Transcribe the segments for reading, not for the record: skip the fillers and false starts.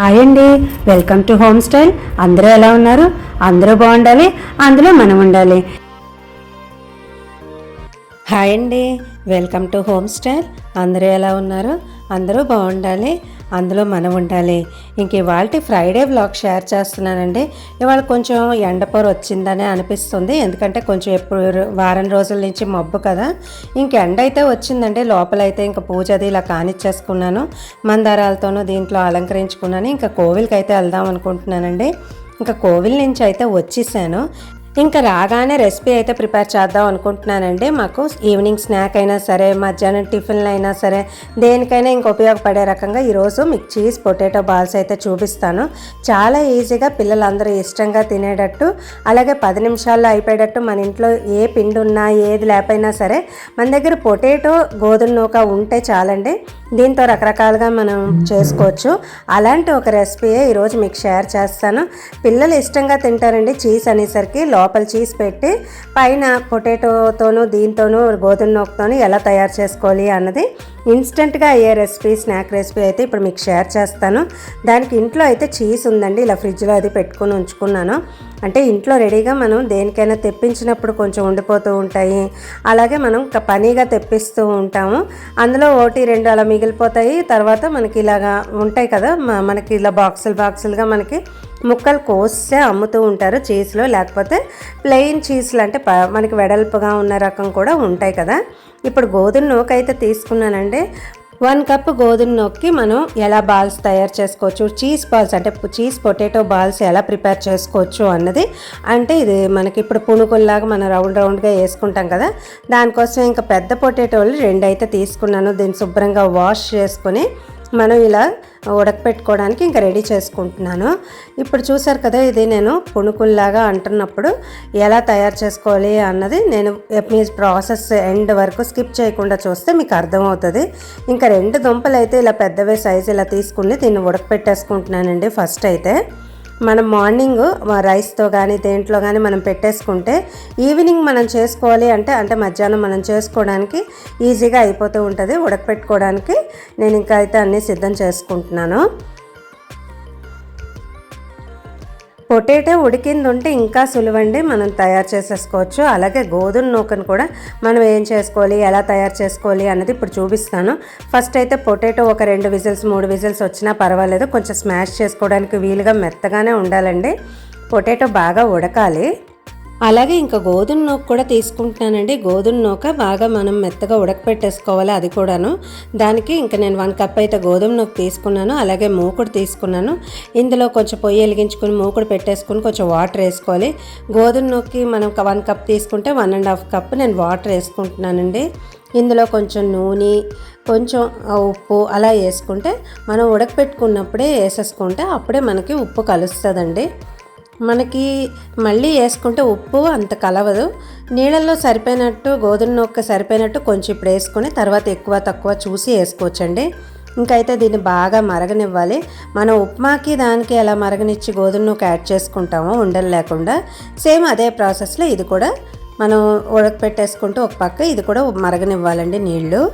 Hi అండి, welcome to home style. అందరూ ఎలా ఉన్నారు? అందరూ బాగుండాలి, అందులో మనం ఉండాలి. హాయ్ అండి, వెల్కమ్ టు హోమ్ స్టైల్. అందరూ ఎలా ఉన్నారు? అందరూ బాగుండాలి, అందులో మనం ఉండాలి. ఇంక ఇవాళ ఫ్రైడే వ్లాగ్ షేర్ చేస్తున్నానండి. ఇవాళ కొంచెం ఎండపొర వచ్చిందని అనిపిస్తుంది, ఎందుకంటే కొంచెం ఎప్పుడు వారం రోజుల నుంచి మబ్బు కదా. ఇంక ఎండ అయితే వచ్చిందండి. లోపలైతే ఇంకా పూజ అది ఇలా కానిచ్చేసుకున్నాను, మందారాలతోనూ దీంట్లో అలంకరించుకున్నాను. ఇంకా కోవిల్కి అయితే వెళ్దాం అనుకుంటున్నానండి. ఇంకా కోవిల్ నుంచి అయితే వచ్చేసాను. ఇంకా రాగానే రెసిపీ అయితే ప్రిపేర్ చేద్దాం అనుకుంటున్నానండి. మాకు ఈవినింగ్ స్నాక్ అయినా సరే, మధ్యాహ్నం టిఫిన్లు అయినా సరే, దేనికైనా ఇంక ఉపయోగపడే రకంగా ఈరోజు మీకు చీజ్ పొటాటో బాల్స్ అయితే చూపిస్తాను. చాలా ఈజీగా పిల్లలందరూ ఇష్టంగా తినేటట్టు, అలాగే 10 నిమిషాల్లో అయిపోయేటట్టు. మన ఇంట్లో ఏ పిండి ఉన్నా ఏది లేకపోయినా సరే మన దగ్గర పొటాటో గోధుమ నూక ఉంటే చాలండి. దీంతో రకరకాలుగా మనం చేసుకోవచ్చు. అలాంటి ఒక రెసిపీయే ఈరోజు మీకు షేర్ చేస్తాను. పిల్లలు ఇష్టంగా తింటారండి. చీజ్ అనేసరికి లోపల చీజ్ పెట్టి పైన పొటాటోతోనూ దీంతోనూ గోధుమ నూకతోనూ ఎలా తయారు చేసుకోవాలి అన్నది ఇన్స్టెంట్గా అయ్యే రెసిపీ, స్నాక్ రెసిపీ అయితే ఇప్పుడు మీకు షేర్ చేస్తాను. దానికి ఇంట్లో అయితే చీజ్ ఉందండి, ఇలా ఫ్రిడ్జ్లో అది పెట్టుకొని ఉంచుకున్నాను. అంటే ఇంట్లో రెడీగా మనం దేనికైనా తెప్పించినప్పుడు కొంచెం ఉండిపోతూ ఉంటాయి, అలాగే మనం పనీగా తెప్పిస్తూ ఉంటాము. అందులో 1-2 అలా మిగిలిపోతాయి. తర్వాత మనకి ఇలాగా ఉంటాయి కదా, మనకి ఇలా బాక్సులుగా మనకి ముక్కలు కోస్తే అమ్ముతూ ఉంటారు చీజ్లో. లేకపోతే ప్లెయిన్ చీజ్లు అంటే మనకి వెడల్పుగా ఉన్న రకం కూడా ఉంటాయి కదా. ఇప్పుడు గోధుమ నూక అయితే తీసుకున్నానండి. 1 కప్ గోధుమ నూకకి మనం ఎలా బాల్స్ తయారు చేసుకోవచ్చు, చీజ్ బాల్స్ అంటే చీజ్ పొటాటో బాల్స్ ఎలా ప్రిపేర్ చేసుకోవచ్చు అన్నది. అంటే ఇది మనకి ఇప్పుడు పునుగుల్లాగా మనం రౌండ్గా వేసుకుంటాం కదా, దానికోసం ఇంకా పెద్ద పొటాటోలు 2 అయితే తీసుకున్నాను. దీన్ని శుభ్రంగా వాష్ చేసుకొని మనం ఇలా ఉడకపెట్టుకోవడానికి ఇంకా రెడీ చేసుకుంటున్నాను. ఇప్పుడు చూసారు కదా, ఇది నేను పునుకుల్లాగా అంటున్నప్పుడు ఎలా తయారు చేసుకోవాలి అన్నది నేను మీ ప్రాసెస్ ఎండ్ వరకు స్కిప్ చేయకుండా చూస్తే మీకు అర్థమవుతుంది. ఇంకా 2 దుంపలు అయితే ఇలా పెద్దవే సైజు ఇలా తీసుకుని దీన్ని ఉడకపెట్టేసుకుంటున్నానండి. ఫస్ట్ అయితే మనం మార్నింగ్ రైస్తో కానీ దేంట్లో కానీ మనం పెట్టేసుకుంటే ఈవినింగ్ మనం చేసుకోవాలి అంటే మధ్యాహ్నం మనం చేసుకోవడానికి ఈజీగా అయిపోతూ ఉంటుంది. ఉడకపెట్టుకోవడానికి నేను ఇంకా అయితే అన్నీ సిద్ధం చేసుకుంటున్నాను. పొటాటో ఉడికింది ఉంటే ఇంకా సులువండి, మనం తయారు చేసేసుకోవచ్చు. అలాగే గోధుమ నూకను కూడా మనం ఏం చేసుకోవాలి, ఎలా తయారు చేసుకోవాలి అన్నది ఇప్పుడు చూపిస్తాను. ఫస్ట్ అయితే పొటాటో ఒక 2 విజిల్స్ 3 విజిల్స్ వచ్చినా పర్వాలేదు, కొంచెం స్మాష్ చేసుకోవడానికి వీలుగా మెత్తగానే ఉండాలండి. పొటాటో బాగా ఉడకాలి. అలాగే ఇంకా గోధుమ నూక కూడా తీసుకుంటున్నానండి. గోధుమ నూక బాగా మనం మెత్తగా ఉడకపెట్టేసుకోవాలి అది కూడాను. దానికి ఇంకా నేను 1 కప్ అయితే గోధుమ నూక తీసుకున్నాను. అలాగే మూకుడు తీసుకున్నాను. ఇందులో కొంచెం పొయ్యి వెలిగించుకొని మూకుడు పెట్టేసుకొని కొంచెం వాటర్ వేసుకోవాలి. గోధుమ నూకకి మనం 1 కప్ తీసుకుంటే 1.5 కప్ నేను వాటర్ వేసుకుంటున్నానండి. ఇందులో కొంచెం నూనె, కొంచెం ఉప్పు అలా వేసుకుంటే మనం ఉడకపెట్టుకున్నప్పుడే వేసేసుకుంటే అప్పుడే మనకి ఉప్పు కలుస్తుందండి. మనకి మళ్ళీ వేసుకుంటే ఉప్పు అంత కలవదు. నీళ్ళల్లో సరిపోయినట్టు గోధుమ నూక సరిపోయినట్టు కొంచెం ఇప్పుడు వేసుకొని తర్వాత ఎక్కువ తక్కువ చూసి వేసుకోవచ్చండి. ఇంకైతే దీన్ని బాగా మరగనివ్వాలి. మనం ఉప్మాకి దానికి ఎలా మరగనిచ్చి గోధుమ నూక యాడ్ చేసుకుంటామో ఉండలు లేకుండా, సేమ్ అదే ప్రాసెస్లో ఇది కూడా మనం ఉడకపెట్టేసుకుంటూ ఒక పక్క ఇది కూడా మరగనివ్వాలండి నీళ్ళు.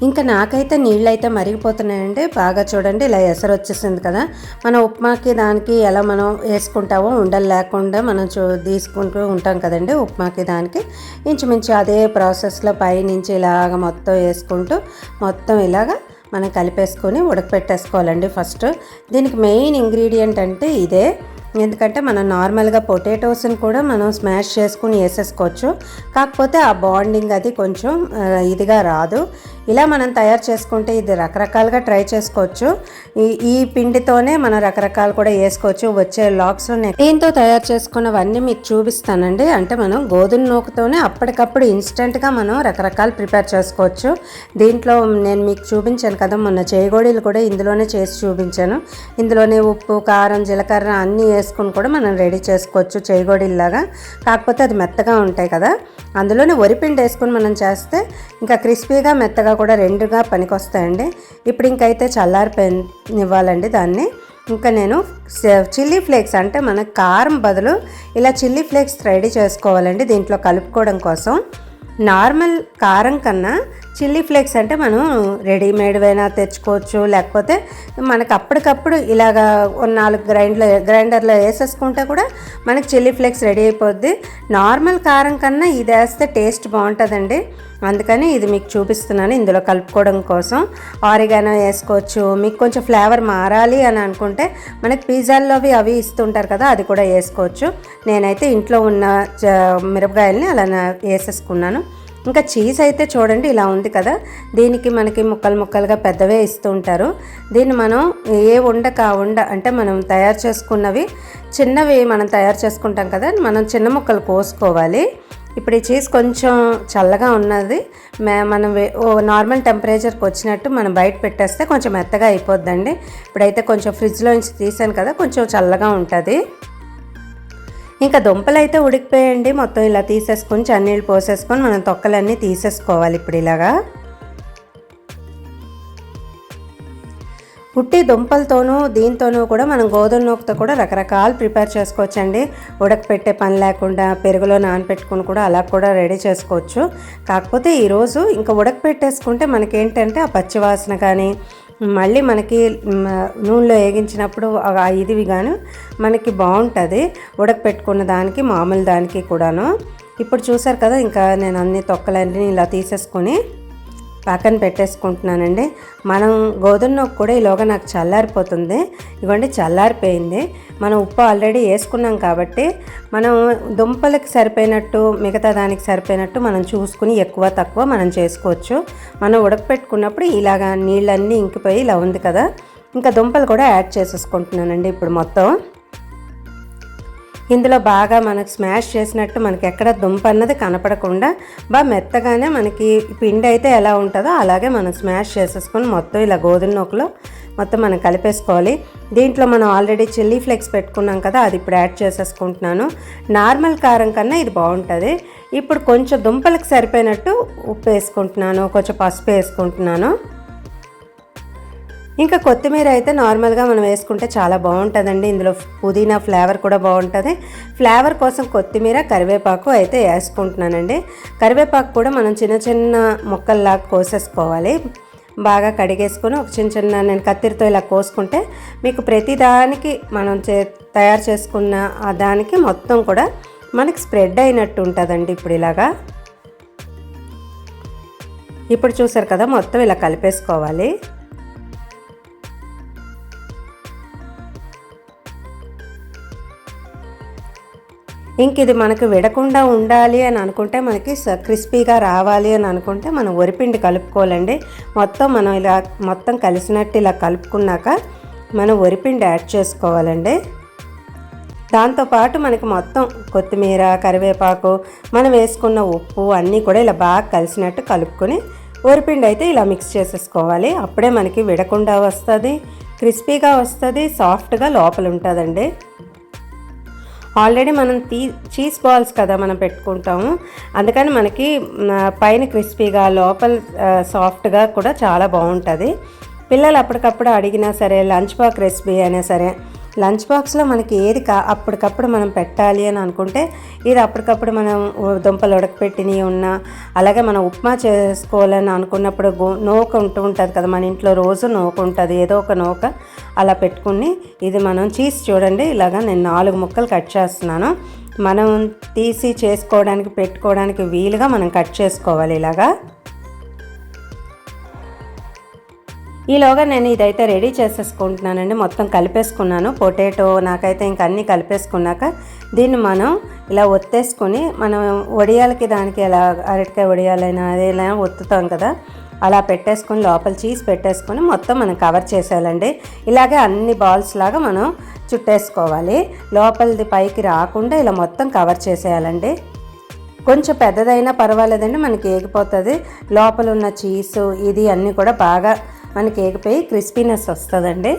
ఇంకా నాకైతే నీళ్ళు అయితే మరిగిపోతున్నాయండి. బాగా చూడండి, ఇలా ఎసరు వచ్చేసింది కదా. మనం ఉప్మాకి దానికి ఎలా మనం వేసుకుంటామో ఉండలు లేకుండా మనం తీసుకుంటూ ఉంటాం కదండి ఉప్మాకి దానికి. ఇంచుమించు అదే ప్రాసెస్లో పైనుంచి ఇలాగ మొత్తం వేసుకుంటూ మొత్తం ఇలాగ మనం కలిపేసుకొని ఉడకపెట్టేసుకోవాలండి. ఫస్ట్ దీనికి మెయిన్ ఇంగ్రీడియంట్ అంటే ఇదే. ఎందుకంటే మనం నార్మల్గా పొటాటోస్ని కూడా మనం స్మాష్ చేసుకుని వేసేసుకోవచ్చు, కాకపోతే ఆ బాండింగ్ అది కొంచెం ఇదిగా రాదు. ఇలా మనం తయారు చేసుకుంటే ఇది రకరకాలుగా ట్రై చేసుకోవచ్చు. ఈ పిండితోనే మనం రకరకాలు కూడా వేసుకోవచ్చు. వచ్చే వ్లాగ్స్లో దీంతో తయారు చేసుకున్నవన్నీ మీకు చూపిస్తానండి. అంటే మనం గోధుమ నూకతోనే అప్పటికప్పుడు ఇన్స్టెంట్గా మనం రకరకాలు ప్రిపేర్ చేసుకోవచ్చు. దీంట్లో నేను మీకు చూపించాను కదా మొన్న చేగోడీలు కూడా ఇందులోనే చేసి చూపించాను. ఇందులోనే ఉప్పు, కారం, జీలకర్ర అన్నీ వేసుకుని కూడా మనం రెడీ చేసుకోవచ్చు చేగోడీల్లాగా. కాకపోతే అది మెత్తగా ఉంటాయి కదా, అందులోనే వరిపిండి వేసుకుని మనం చేస్తే ఇంకా క్రిస్పీగా మెత్తగా కూడా 2గా పనికొస్తాయండి. ఇప్పుడు ఇంకైతే చల్లారిపోనివ్వాలండి దాన్ని. ఇంకా నేను చిల్లీ ఫ్లేక్స్ అంటే మన కారం బదులు ఇలా చిల్లీ ఫ్లేక్స్ రెడీ చేసుకోవాలండి దీంట్లో కలుపుకోవడం కోసం. నార్మల్ కారం కన్నా చిల్లీ ఫ్లేక్స్ అంటే మనం రెడీమేడ్వైనా తెచ్చుకోవచ్చు, లేకపోతే మనకు అప్పటికప్పుడు ఇలాగా 4 గ్రైండర్లో వేసేసుకుంటే కూడా మనకి చిల్లీ ఫ్లేక్స్ రెడీ అయిపోద్ది. నార్మల్ కారం కన్నా ఇది వేస్తే టేస్ట్ బాగుంటుందండి. అందుకని ఇది మీకు చూపిస్తున్నాను. ఇందులో కలుపుకోవడం కోసం ఆరిగానో వేసుకోవచ్చు. మీకు కొంచెం ఫ్లేవర్ మారాలి అని అనుకుంటే మనకి పిజ్జాల్లో అవి ఇస్తుంటారు కదా, అది కూడా వేసుకోవచ్చు. నేనైతే ఇంట్లో ఉన్న మిరపకాయల్ని అలా వేసేసుకున్నాను. ఇంకా చీజ్ అయితే చూడండి ఇలా ఉంది కదా, దీనికి మనకి ముక్కలుగా పెద్దవే ఇస్తూ ఉంటారు. దీన్ని మనం ఏ ఉండ అంటే మనం తయారు చేసుకున్నవి చిన్నవి మనం తయారు చేసుకుంటాం కదా, మనం చిన్న ముక్కలు కోసుకోవాలి. ఇప్పుడు ఈ చీజ్ కొంచెం చల్లగా ఉన్నది, మనం నార్మల్ టెంపరేచర్కి వచ్చినట్టు మనం బయట పెట్టేస్తే కొంచెం మెత్తగా అయిపోద్దండి. ఇప్పుడైతే కొంచెం ఫ్రిడ్జ్లో నుంచి తీసాను కదా, కొంచెం చల్లగా ఉంటుంది. ఇంకా దుంపలు అయితే ఉడికిపోయండి. మొత్తం ఇలా తీసేసుకొని చన్నీళ్ళు పోసేసుకొని మనం తొక్కలన్నీ తీసేసుకోవాలి. ఇప్పుడు ఇలాగా పుట్టి దుంపలతోనూ దీంతోనూ కూడా మనం గోధుమ నూకతో కూడా రకరకాలు ప్రిపేర్ చేసుకోవచ్చండి. ఉడకపెట్టే పని లేకుండా పెరుగులో నానపెట్టుకుని కూడా అలా కూడా రెడీ చేసుకోవచ్చు. కాకపోతే ఈరోజు ఇంకా ఉడకపెట్టేసుకుంటే మనకేంటంటే ఆ పచ్చివాసన కానీ మళ్ళీ మనకి నూనెలో వేగించినప్పుడు ఇదివి కానీ మనకి బాగుంటుంది ఉడకపెట్టుకున్న దానికి మామూలు దానికి కూడాను. ఇప్పుడు చూసారు కదా, ఇంకా నేను అన్ని తొక్కలన్నీ ఇలా తీసేసుకొని పక్కన పెట్టేసుకుంటున్నానండి. మనం గోధుమ నూక కూడా ఈలోగా నాకు చల్లారిపోతుంది. ఇదిగోండి చల్లారిపోయింది. మనం ఉప్పు ఆల్రెడీ వేసుకున్నాం కాబట్టి మనం దుంపలకి సరిపోయినట్టు మిగతా దానికి సరిపోయినట్టు మనం చూసుకుని ఎక్కువ తక్కువ మనం చేసుకోవచ్చు. మనం ఉడకపెట్టుకున్నప్పుడు ఇలాగా నీళ్ళన్నీ ఇంకిపోయి ఇలా ఉంది కదా, ఇంకా దుంపలు కూడా యాడ్ చేసేసుకుంటున్నానండి. ఇప్పుడు మొత్తం ఇందులో బాగా మనకు స్మాష్ చేసినట్టు మనకి ఎక్కడ దుంప అన్నది కనపడకుండా బాగా మెత్తగానే మనకి పిండి అయితే ఎలా ఉంటుందో అలాగే మనం స్మాష్ చేసేసుకొని మొత్తం ఇలా గోధుమ నూకలో మొత్తం మనం కలిపేసుకోవాలి. దీంట్లో మనం ఆల్రెడీ చిల్లీ ఫ్లేక్స్ పెట్టుకున్నాం కదా, అది ఇప్పుడు యాడ్ చేసేసుకుంటున్నాను. నార్మల్ కారం కన్నా ఇది బాగుంటుంది. ఇప్పుడు కొంచెం దుంపలకు సరిపోయినట్టు ఉప్పు వేసుకుంటున్నాను, కొంచెం పసుపు వేసుకుంటున్నాను. ఇంకా కొత్తిమీర అయితే నార్మల్గా మనం వేసుకుంటే చాలా బాగుంటుందండి. ఇందులో పుదీనా ఫ్లేవర్ కూడా బాగుంటుంది. ఫ్లేవర్ కోసం కొత్తిమీర కరివేపాకు అయితే వేసుకుంటున్నానండి. కరివేపాకు కూడా మనం చిన్న చిన్న ముక్కల్లాగా కోసేసుకోవాలి. బాగా కడిగేసుకొని ఒక చిన్న నేను కత్తిరితో ఇలా కోసుకుంటే మీకు ప్రతిదానికి మనం తయారు చేసుకున్న ఆ దానికి మొత్తం కూడా మనకి స్ప్రెడ్ అయినట్టు ఉంటుందండి. ఇప్పుడు ఇలాగా ఇప్పుడు చూసారు కదా, మొత్తం ఇలా కలిపేసుకోవాలి. ఇంక ఇది మనకు విడకుండా ఉండాలి అని అనుకుంటే, మనకి క్రిస్పీగా రావాలి అని అనుకుంటే మనం వరిపిండి కలుపుకోవాలండి. మొత్తం మనం ఇలా మొత్తం కలిసినట్టు ఇలా కలుపుకున్నాక మనం వరిపిండి యాడ్ చేసుకోవాలండి. దాంతోపాటు మనకి మొత్తం కొత్తిమీర కరివేపాకు మనం వేసుకున్న ఉప్పు అన్నీ కూడా ఇలా బాగా కలిసినట్టు కలుపుకొని వరిపిండి అయితే ఇలా మిక్స్ చేసేసుకోవాలి. అప్పుడే మనకి విడకుండా వస్తుంది, క్రిస్పీగా వస్తుంది, సాఫ్ట్గా లోపల ఉంటుందండి. ఆల్రెడీ మనం చీజ్ బాల్స్ కదా మనం పెట్టుకుంటాము, అందుకని మనకి పైన క్రిస్పీగా లోపల సాఫ్ట్గా కూడా చాలా బాగుంటుంది. పిల్లలు అప్పటికప్పుడు అడిగినా సరే, లంచ్ బాక్స్ రెసిపీ అయినా సరే, లంచ్ బాక్స్లో మనకి ఏది అప్పటికప్పుడు మనం పెట్టాలి అని అనుకుంటే ఇది అప్పటికప్పుడు మనం దుంపలు ఉడకపెట్టినవి ఉన్నా, అలాగే మనం ఉప్మా చేసుకోవాలని అనుకున్నప్పుడు నూక ఉంటుంది కదా మన ఇంట్లో, రోజు నూక ఉంటుంది, ఏదో ఒక నూక అలా పెట్టుకుని ఇది మనం చీజ్ చూడండి ఇలాగా నేను 4 ముక్కలు కట్ చేస్తున్నాను. మనం తీసి చేసుకోవడానికి పెట్టుకోవడానికి వీలుగా మనం కట్ చేసుకోవాలి ఇలాగా. ఈలోగా నేను ఇదైతే రెడీ చేసేసుకుంటున్నానండి. మొత్తం కలిపేసుకున్నాను. పొటాటో నాకైతే ఇంక అన్నీ కలిపేసుకున్నాక దీన్ని మనం ఇలా ఒత్తేసుకొని మనం వడియాలకి దానికి ఎలా అరటికాయ వడియాలైనా అదేలా ఒత్తుతాం కదా, అలా పెట్టేసుకొని లోపల చీజ్ పెట్టేసుకొని మొత్తం మనం కవర్ చేసేయాలండి. ఇలాగే అన్ని బాల్స్ లాగా మనం చుట్టేసుకోవాలి. లోపలిది పైకి రాకుండా ఇలా మొత్తం కవర్ చేసేయాలండి. కొంచెం పెద్దదైనా పర్వాలేదండి, మనకి ఏగిపోతుంది. లోపల ఉన్న చీజు ఇది అన్నీ కూడా బాగా మనకి ఏగిపోయి క్రిస్పీనెస్ వస్తుందండి.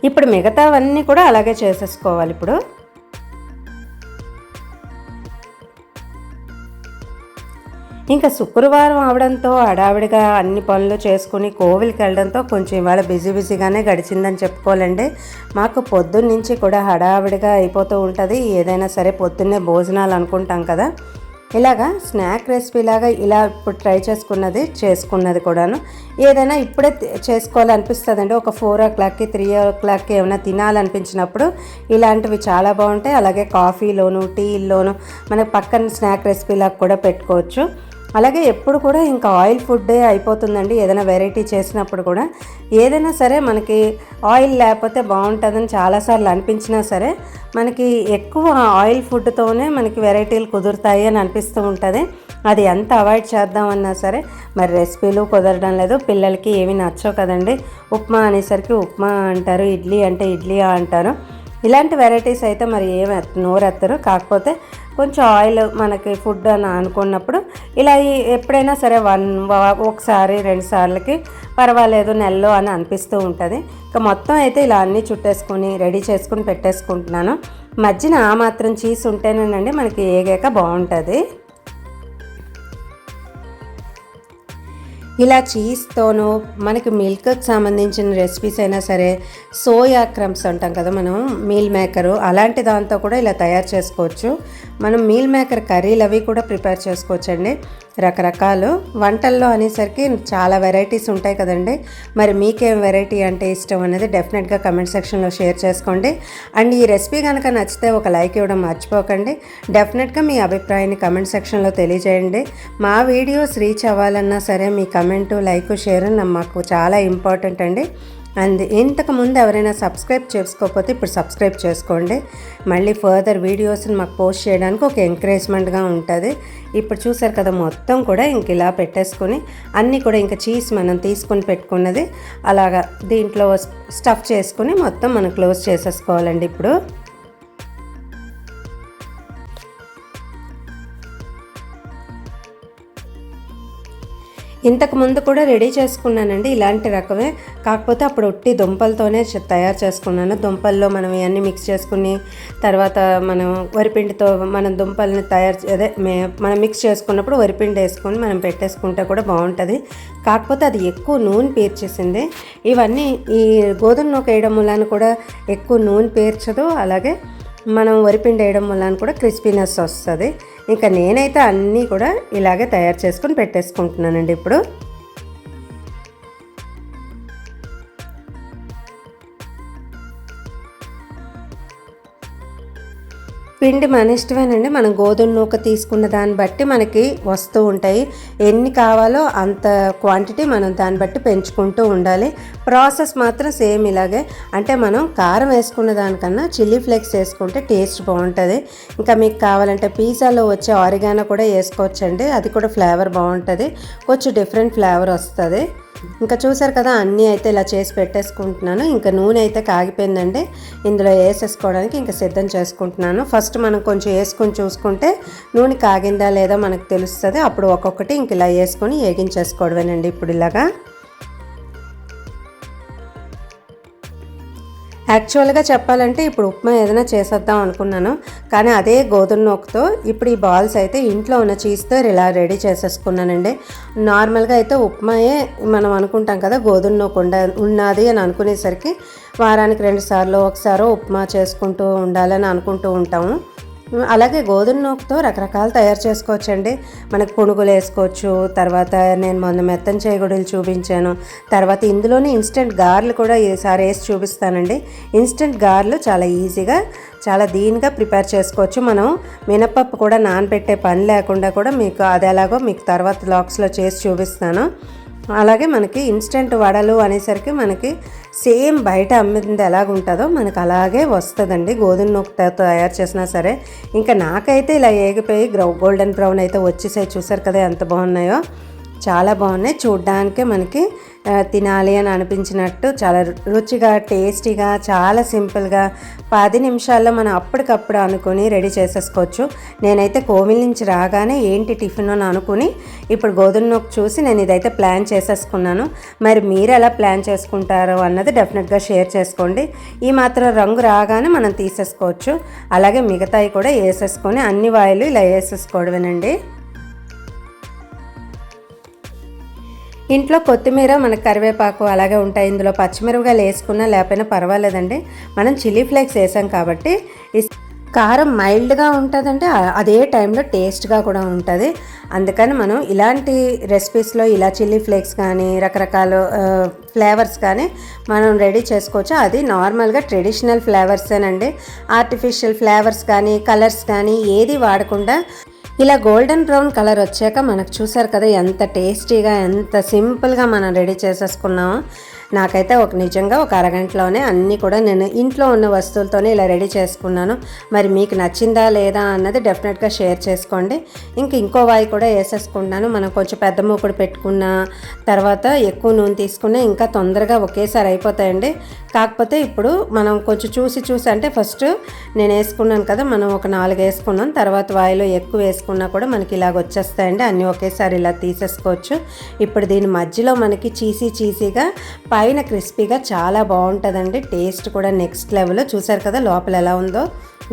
ఇప్పుడు మిగతావన్నీ కూడా అలాగే చేసేసుకోవాలి. ఇప్పుడు ఇంకా శుక్రవారం అవడంతో హడావిడిగా అన్ని పనులు చేసుకుని కోవిల్కి వెళ్ళడంతో కొంచెం ఇవాళ బిజీగానే గడిచిందని చెప్పుకోవాలండి. మాకు పొద్దున్న నుంచి కూడా హడావిడిగా అయిపోతూ ఉంటుంది. ఏదైనా సరే పొద్దున్నే భోజనాలు అనుకుంటాం కదా, ఇలాగా స్నాక్ రెసిపీ లాగా ఇలా ఇప్పుడు ట్రై చేసుకున్నది కూడాను ఏదైనా ఇప్పుడే చేసుకోవాలనిపిస్తుందండి. ఒక 4 o'clockకి 3 o'clockకి ఏమైనా తినాలనిపించినప్పుడు ఇలాంటివి చాలా బాగుంటాయి. అలాగే కాఫీలోను టీల్లోను మనకు పక్కన స్నాక్ రెసిపీ లాగా కూడా పెట్టుకోవచ్చు. అలాగే ఎప్పుడు కూడా ఇంకా ఆయిల్ ఫుడ్డే అయిపోతుందండి. ఏదైనా వెరైటీ చేసినప్పుడు కూడా ఏదైనా సరే మనకి ఆయిల్ లేకపోతే బాగుంటుందని చాలాసార్లు అనిపించినా సరే మనకి ఎక్కువ ఆయిల్ ఫుడ్తోనే మనకి వెరైటీలు కుదురుతాయి అని అనిపిస్తూ ఉంటుంది. అది ఎంత అవాయిడ్ చేద్దామన్నా సరే మరి రెసిపీలు కుదరడం లేదు. పిల్లలకి ఏమీ నచ్చవు కదండి. ఉప్మా అనేసరికి ఉప్మా అంటారు, ఇడ్లీ అంటే ఇడ్లీ అంటారు. ఇలాంటి వెరైటీస్ అయితే మరి ఏమి నోరెత్తరు. కాకపోతే కొంచెం ఆయిల్ మనకి ఫుడ్ అని అనుకున్నప్పుడు ఇలా ఎప్పుడైనా సరే ఒకసారి 2 సార్లకి పర్వాలేదు నెలలో అని అనిపిస్తూ ఉంటుంది. ఇంకా మొత్తం అయితే ఇలా అన్నీ చుట్టేసుకొని రెడీ చేసుకుని పెట్టేసుకుంటున్నాను. మధ్యన ఆ మాత్రం చీజ్ ఉంటేనేనండి మనకి ఏగాక బాగుంటుంది. ఇలా చీజ్తోనూ మనకి మిల్క్కి సంబంధించిన రెసిపీస్ అయినా సరే సోయా క్రమ్స్ అంటాం కదా మనం, మీల్ మేకరు, అలాంటి దాంతో కూడా ఇలా తయారు చేసుకోవచ్చు. మనం మీల్ మేకర్ కర్రీలు అవి కూడా ప్రిపేర్ చేసుకోవచ్చండి. రకరకాలు వంటల్లో అనేసరికి చాలా వెరైటీస్ ఉంటాయి కదండి. మరి మీకేం వెరైటీ అంటే ఇష్టం అనేది డెఫినెట్గా కమెంట్ సెక్షన్లో షేర్ చేసుకోండి. అండ్ ఈ రెసిపీ కనుక నచ్చితే ఒక లైక్ ఇవ్వడం మర్చిపోకండి. డెఫినెట్గా మీ అభిప్రాయాన్ని కమెంట్ సెక్షన్లో తెలియజేయండి. మా వీడియోస్ రీచ్ అవ్వాలన్నా సరే మీ కమెంటు, లైక్, షేర్ మాకు చాలా ఇంపార్టెంట్ అండి. అండ్ ఇంతకుముందు ఎవరైనా సబ్స్క్రైబ్ చేసుకోకపోతే ఇప్పుడు సబ్స్క్రైబ్ చేసుకోండి. మళ్ళీ ఫర్దర్ వీడియోస్ని మాకు పోస్ట్ చేయడానికి ఒక ఎంకరేజ్మెంట్గా ఉంటుంది. ఇప్పుడు చూసారు కదా మొత్తం కూడా ఇంక ఇలా పెట్టేసుకొని అన్నీ కూడా ఇంకా చీజ్ మనం తీసుకొని పెట్టుకున్నది అలాగా దీంట్లో స్టఫ్ చేసుకుని మొత్తం మనం క్లోజ్ చేసేసుకోవాలండి. ఇప్పుడు ఇంతకు ముందు కూడా రెడీ చేసుకున్నానండి ఇలాంటి రకమే. కాకపోతే అప్పుడు ఉట్టి దుంపలతోనే తయారు చేసుకున్నాను. దుంపల్లో మనం ఇవన్నీ మిక్స్ చేసుకుని తర్వాత మనం వరిపిండితో మనం దుంపల్ని మనం మిక్స్ చేసుకున్నప్పుడు వరిపిండి వేసుకొని మనం పెట్టేసుకుంటే కూడా బాగుంటుంది. కాకపోతే అది ఎక్కువ నూనె పీల్చేసింది. ఇవన్నీ ఈ గోధుమ నూక వేయడం వలన కూడా ఎక్కువ నూనె పీల్చదు. అలాగే మనం వరిపిండి వేయడం వలన కూడా క్రిస్పీనెస్ వస్తుంది. ఇంకా నేనైతే అన్నీ కూడా ఇలాగే తయారు చేసుకుని పెట్టేసుకుంటున్నానండి. ఇప్పుడు పిండి మన ఇష్టమేనండి. మనం గోధుమ నూక తీసుకున్న దాన్ని బట్టి మనకి వస్తూ ఉంటాయి. ఎన్ని కావాలో అంత క్వాంటిటీ మనం దాన్ని బట్టి పెంచుకుంటూ ఉండాలి. ప్రాసెస్ మాత్రం సేమ్ ఇలాగే. అంటే మనం కారం వేసుకున్న దానికన్నా చిల్లీ ఫ్లేక్స్ వేసుకుంటే టేస్ట్ బాగుంటుంది. ఇంకా మీకు కావాలంటే పిజ్జాలో వచ్చే ఆరిగానో కూడా వేసుకోవచ్చండి. అది కూడా ఫ్లేవర్ బాగుంటుంది, కొంచెం డిఫరెంట్ ఫ్లేవర్ వస్తుంది. ఇంకా చూసారు కదా అన్నీ అయితే ఇలా చేసి పెట్టేసుకుంటున్నాను. ఇంకా నూనె అయితే కాగిపోయిందండి. ఇందులో వేసేసుకోవడానికి ఇంకా సిద్ధం చేసుకుంటున్నాను. ఫస్ట్ మనం కొంచెం వేసుకొని చూసుకుంటే నూనె కాగిందా లేదా మనకు తెలుస్తుంది. అప్పుడు ఒక్కొక్కటి ఇంక ఇలా వేసుకొని వేగించేసుకోవడమేనండి. ఇప్పుడు ఇలాగా యాక్చువల్గా చెప్పాలంటే ఇప్పుడు ఉప్మా ఏదైనా చేసేద్దాం అనుకున్నాను. కానీ అదే గోధుమ నూకతో ఇప్పుడు ఈ బాల్స్ అయితే ఇంట్లో ఉన్న చీజ్తో ఇలా రెడీ చేసేసుకున్నానండి. నార్మల్గా అయితే ఉప్మాయే మనం అనుకుంటాం కదా, గోధుమ నూక ఉన్నది అని అనుకునేసరికి వారానికి 2 సార్లు ఒకసారి ఉప్మా చేసుకుంటూ ఉండాలని అనుకుంటూ ఉంటాము. అలాగే గోధుమ నూకతో రకరకాలు తయారు చేసుకోవచ్చండి. మనకు పునుగులు వేసుకోవచ్చు. తర్వాత నేను మొన్న మెత్తని చేగుడులు చూపించాను. తర్వాత ఇందులోనే ఇన్స్టెంట్ గారెలు కూడా ఈసారి వేసి చూపిస్తానండి. ఇన్స్టెంట్ గారెలు చాలా ఈజీగా చాలా దీనిగా ప్రిపేర్ చేసుకోవచ్చు. మనం మినపప్పు కూడా నానబెట్టే పని లేకుండా కూడా మీకు అది ఎలాగో మీకు తర్వాత వ్లాగ్స్లో చేసి చూపిస్తాను. అలాగే మనకి ఇన్స్టెంట్ వడలు అనేసరికి మనకి సేమ్ బయట అమ్మింది ఎలాగుంటుందో మనకు అలాగే వస్తుందండి. గోధుమ నూకతో తయారు చేసినా సరే. ఇంకా నాకైతే ఇలా ఏగిపోయి గోల్డెన్ బ్రౌన్ అయితే వచ్చేసాయి. చూసారు కదా ఎంత బాగున్నాయో, చాలా బాగున్నాయి. చూడ్డానికే మనకి తినాలి అని అనిపించినట్టు చాలా రుచిగా టేస్టీగా చాలా సింపుల్గా 10 నిమిషాల్లో మనం అప్పటికప్పుడు అనుకుని రెడీ చేసేసుకోవచ్చు. నేనైతే కోవిల్ నుంచి రాగానే ఏంటి టిఫిన్ అని అనుకుని ఇప్పుడు గోధుమ నూక చూసి నేను ఇదైతే ప్లాన్ చేసేసుకున్నాను. మరి మీరు ఎలా ప్లాన్ చేసుకుంటారో అన్నది డెఫినెట్గా షేర్ చేసుకోండి. ఈ మాత్రం రంగు రాగానే మనం తీసేసుకోవచ్చు. అలాగే మిగతాయి కూడా వేసేసుకొని అన్ని వాయిలు ఇలా వేసేసుకోవడమేనండి. ఇంట్లో కొత్తిమీర మనకు కరివేపాకు అలాగే ఉంటాయి. ఇందులో పచ్చిమిరపకాయలు వేసుకున్నా లేకపోయినా పర్వాలేదండి. మనం చిల్లీ ఫ్లేక్స్ వేసాం కాబట్టి కారం మైల్డ్గా ఉంటుందంటే అదే టైంలో టేస్ట్గా కూడా ఉంటుంది. అందుకని మనం ఇలాంటి రెసిపీస్లో ఇలా చిల్లీ ఫ్లేక్స్ కానీ రకరకాల ఫ్లేవర్స్ కానీ మనం రెడీ చేసుకోవచ్చు. అది నార్మల్గా ట్రెడిషనల్ ఫ్లేవర్సేనండి. ఆర్టిఫిషియల్ ఫ్లేవర్స్ కానీ కలర్స్ కానీ ఏది వాడకుండా ఇలా గోల్డెన్ బ్రౌన్ కలర్ వచ్చాక మనకు చూసారు కదా ఎంత టేస్టీగా ఎంత సింపుల్గా మనం రెడీ చేసేసుకున్నామో. నాకైతే నిజంగా ఒక అరగంటలోనే అన్నీ కూడా నేను ఇంట్లో ఉన్న వస్తువులతోనే ఇలా రెడీ చేసుకున్నాను. మరి మీకు నచ్చిందా లేదా అన్నది డెఫినెట్గా షేర్ చేసుకోండి. ఇంకో వాయి కూడా వేసేసుకుంటున్నాను. మనం కొంచెం పెద్ద మూకుడు పెట్టుకున్న తర్వాత ఎక్కువ నూనె తీసుకున్నా ఇంకా తొందరగా ఒకేసారి అయిపోతాయండి. కాకపోతే ఇప్పుడు మనం కొంచెం చూసి అంటే ఫస్ట్ నేను వేసుకున్నాను కదా, మనం ఒక 4 వేసుకున్నాం. తర్వాత వాయిలో ఎక్కువ వేసుకున్నా కూడా మనకి ఇలాగ వచ్చేస్తాయండి. అన్నీ ఒకేసారి ఇలా తీసేసుకోవచ్చు. ఇప్పుడు దీని మధ్యలో మనకి చీసీగా పైన క్రిస్పీగా చాలా బాగుంటుందండి. టేస్ట్ కూడా నెక్స్ట్ లెవెల్. చూసారు కదా లోపల ఎలా ఉందో.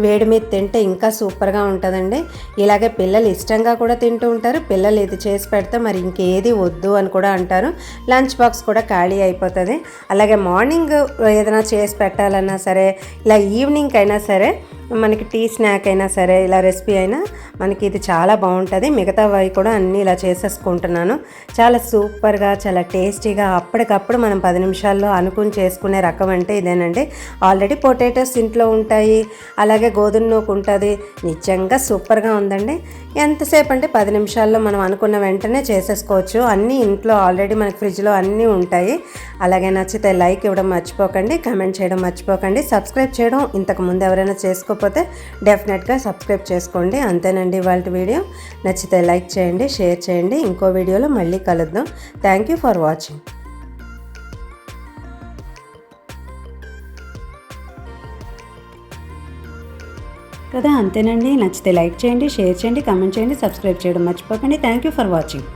వేడి మీద తింటే ఇంకా సూపర్గా ఉంటుందండి. ఇలాగే పిల్లలు ఇష్టంగా కూడా తింటూ ఉంటారు. పిల్లలు ఇది చేసి పెడితే మరి ఇంకేది వద్దు అని కూడా అంటారు. లంచ్ బాక్స్ కూడా ఖాళీ అయిపోతుంది. అలాగే మార్నింగ్ ఏదైనా చేసి పెట్టాలన్నా సరే, ఇలా ఈవినింగ్ అయినా సరే, మనకి టీ స్నాక్ అయినా సరే, ఇలా రెసిపీ అయినా మనకి ఇది చాలా బాగుంటుంది. మిగతావి కూడా అన్నీ ఇలా చేసేసుకుంటున్నాను. చాలా సూపర్గా చాలా టేస్టీగా అప్పటికప్పుడు మనం 10 నిమిషాల్లో అనుకుని చేసుకునే రకం అంటే ఇదేనండి. ఆల్రెడీ పొటాటోస్ ఇంట్లో ఉంటాయి, అలాగే గోధుమ నూకు ఉంటుంది. నిజంగా సూపర్గా ఉందండి. ఎంతసేపు అంటే 10 నిమిషాల్లో మనం అనుకున్న వెంటనే చేసేసుకోవచ్చు. అన్నీ ఇంట్లో ఆల్రెడీ మనకి ఫ్రిడ్జ్లో అన్నీ ఉంటాయి. అలాగే నచ్చితే లైక్ ఇవ్వడం మర్చిపోకండి, కమెంట్ చేయడం మర్చిపోకండి, సబ్స్క్రైబ్ చేయడం ఇంతకుముందు ఎవరైనా చేసుకోకపోతే డెఫినెట్గా సబ్స్క్రైబ్ చేసుకోండి. అంతేనండి ఇవాళ వీడియో. నచ్చితే లైక్ చేయండి, షేర్ చేయండి. ఇంకో వీడియోలో మళ్ళీ కలుద్దాం. Thank you for watching. కదా అంతేనండి. నచ్చితే లైక్ చేయండి, షేర్ చేయండి, కమెంట్ చేయండి, సబ్స్క్రైబ్ చేయడం మర్చిపోకండి. Thank you for watching.